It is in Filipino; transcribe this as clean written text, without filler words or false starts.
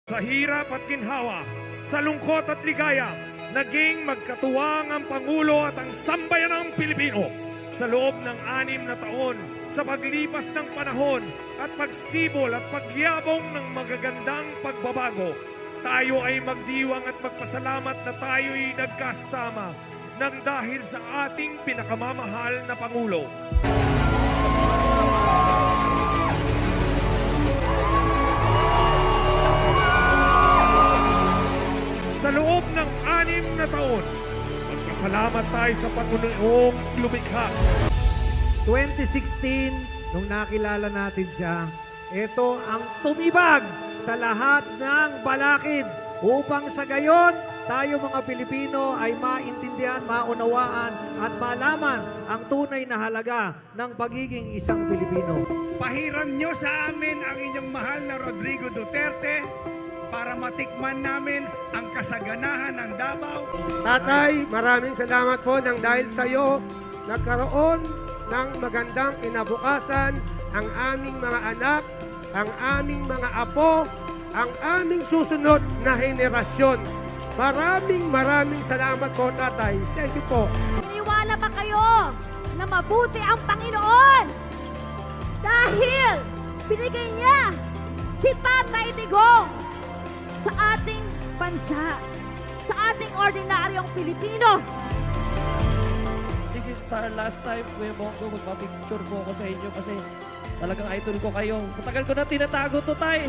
Sa hirap at ginhawa, sa lungkot at ligaya, naging magkatuwang ang Pangulo at ang sambayanang Pilipino. Sa loob ng 6 na taon, sa paglipas ng panahon at pagsibol at pagyabong ng magagandang pagbabago, tayo ay magdiwang at magpasalamat na tayo'y nagkasama nang dahil sa ating pinakamamahal na Pangulo. Sa loob ng 6 na taon, magpasalamat tayo sa Panginoong lumikha. 2016, nung nakilala natin siya, ito ang tumibag sa lahat ng balakid upang sa gayon, tayo mga Pilipino ay maintindihan, maunawaan at malaman ang tunay na halaga ng pagiging isang Pilipino. Pahiram nyo sa amin ang inyong mahal na Rodrigo Duterte para matikman namin ang kasaganahan ng Davao. Tatay, maraming salamat po nang dahil sa iyo nagkaroon ng magandang kinabukasan ang aming mga anak, ang aming mga apo, ang aming susunod na henerasyon. Maraming salamat po, Tatay. Thank you po. Niwala ba kayo na mabuti ang Panginoon? Dahil binigay niya si Tatay Digong sa ating bansa, sa ating ordinaryong Pilipino. This is our last time, Kuya Bongo, magpapicture po ako sa inyo kasi talagang idol ko kayo. Matagal ko na tinatago to, Tay.